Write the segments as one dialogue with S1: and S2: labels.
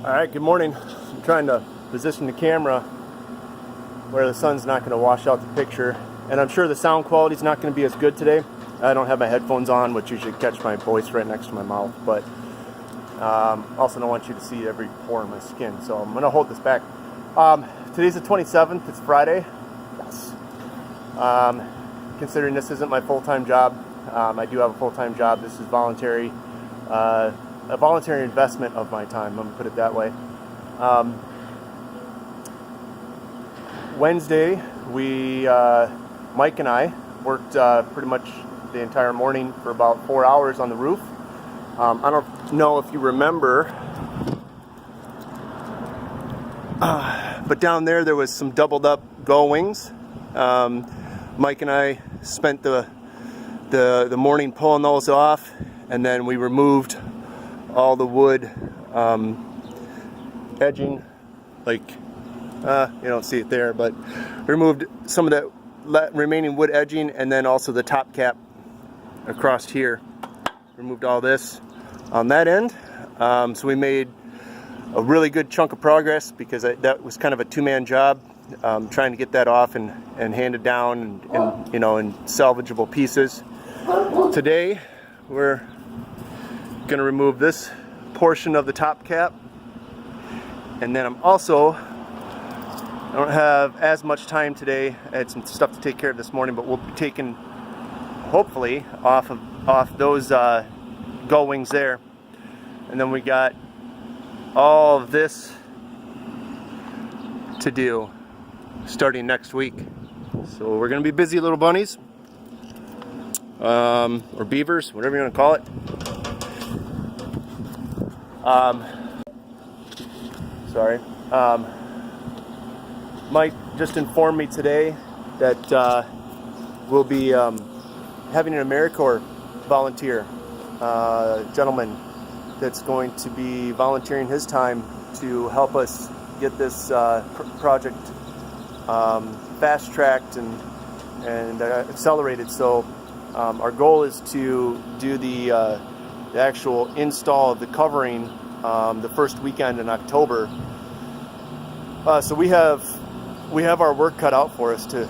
S1: Alright, good morning. I'm trying to position the camera where the sun's not going to wash out the picture, and I'm sure the sound quality is not going to be as good today. I don't have my headphones on, which usually catch my voice right next to my mouth, but also don't want you to see every pore in my skin, so I'm going to hold this back. Today's the 27th, it's Friday. Yes. Considering this isn't my full-time job, I do have a full-time job. This is voluntary. A voluntary investment of my time, I'm going to put it that way. Wednesday, Mike and I worked pretty much the entire morning for about 4 hours on the roof. I don't know if you remember, but down there was some doubled up gull wings. Mike and I spent the morning pulling those off, and then we removed all the wood edging, like you don't see it there, but removed some of that remaining wood edging, and then also the top cap across here. Removed all this on that end, so we made a really good chunk of progress, because that was kind of a two-man job, trying to get that off and handed down and in salvageable pieces. Today we're going to remove this portion of the top cap, and then I don't have as much time today. I had some stuff to take care of this morning, but we'll be taking, hopefully, off those gull wings there, and then we got all of this to do starting next week. So we're going to be busy little bunnies, or beavers, whatever you want to call it. Sorry. Mike just informed me today that we'll be having an AmeriCorps volunteer, gentleman that's going to be volunteering his time to help us get this project fast-tracked and accelerated. So our goal is to do the actual install of the covering the first weekend in October. So we have our work cut out for us to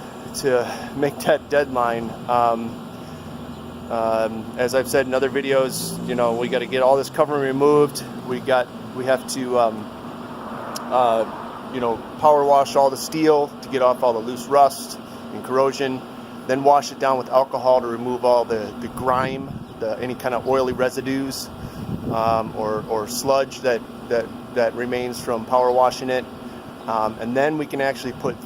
S1: make that deadline. As I've said in other videos, we got to get all this covering removed. We have to power wash all the steel to get off all the loose rust and corrosion, then wash it down with alcohol to remove all the grime, any kind of oily residues, or sludge that remains from power washing it, and then we can actually put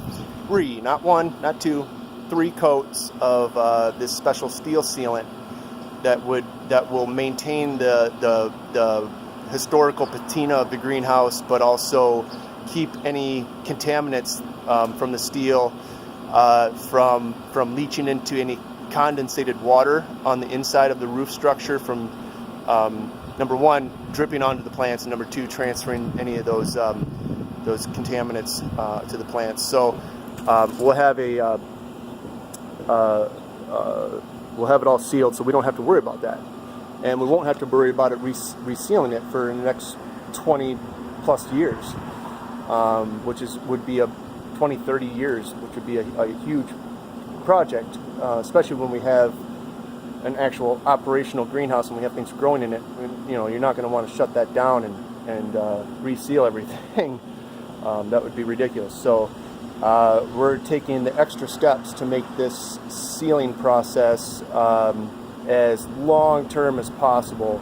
S1: 3, not 1, not 2, 3 coats of this special steel sealant that will maintain the historical patina of the greenhouse, but also keep any contaminants from the steel from leaching into any condensated water on the inside of the roof structure, from number 1, dripping onto the plants, and number 2, transferring any of those contaminants to the plants. So we'll have it all sealed, so we don't have to worry about that, and we won't have to worry about it resealing it for the next 20 plus years, which would be 20-30 years, which would be a huge project, especially when we have an actual operational greenhouse and we have things growing in it. You're not going to want to shut that down and reseal everything. That would be ridiculous. So we're taking the extra steps to make this sealing process as long-term as possible.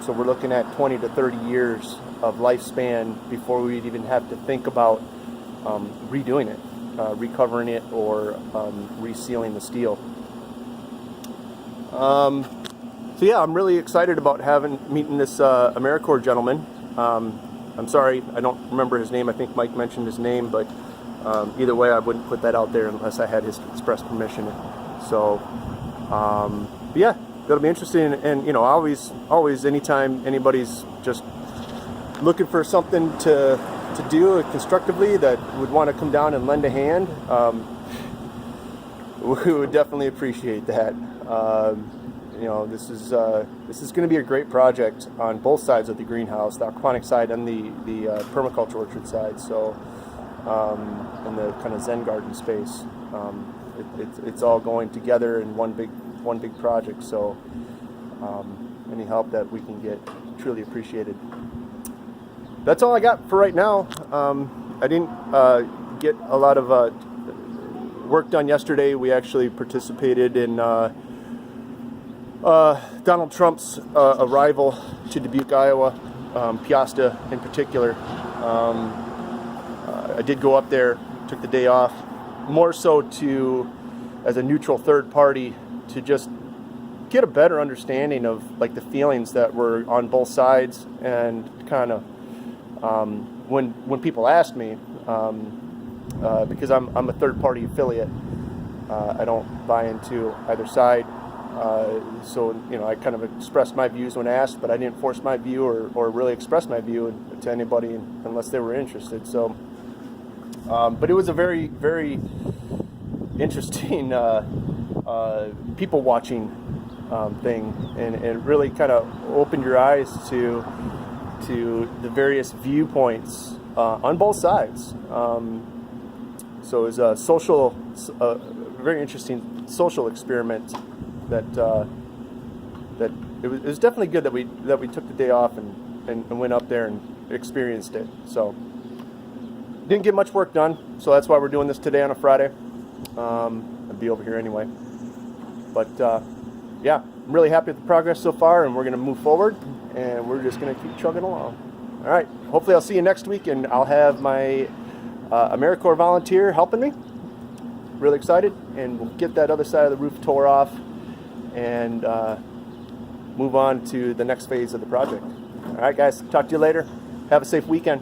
S1: So we're looking at 20 to 30 years of lifespan before we'd even have to think about redoing it, recovering it, or resealing the steel. So yeah, I'm really excited about meeting this AmeriCorps gentleman. I'm sorry, I don't remember his name. I think Mike mentioned his name, but either way, I wouldn't put that out there unless I had his express permission. So, but yeah, that'll be interesting. And always, anytime anybody's just looking for something to do constructively, that would want to come down and lend a hand, we would definitely appreciate that. this is going to be a great project on both sides of the greenhouse, the aquaponic side and the permaculture orchard side. So, in the kind of Zen garden space, it's all going together in one big project. So, any help that we can get, truly appreciated. That's all I got for right now. I didn't get a lot of work done yesterday. We actually participated in Donald Trump's arrival to Dubuque, Iowa, Piasta in particular. I did go up there, took the day off, more so as a neutral third party, to just get a better understanding of like the feelings that were on both sides, and kind of when people asked me, because I'm a third party affiliate, I don't buy into either side. So I kind of expressed my views when asked, but I didn't force my view or really express my view to anybody unless they were interested. So, but it was a very, very interesting people watching thing, and it really kind of opened your eyes to the various viewpoints on both sides. So it was a very interesting social experiment. That it was definitely good that we took the day off and went up there and experienced it. So didn't get much work done, so that's why we're doing this today on a Friday. I'd be over here anyway, but yeah, I'm really happy with the progress so far, and we're going to move forward, and we're just going to keep chugging along. All right, hopefully I'll see you next week, and I'll have my AmeriCorps volunteer helping me. Really excited, and we'll get that other side of the roof tore off and move on to the next phase of the project. All right, guys, talk to you later. Have a safe weekend.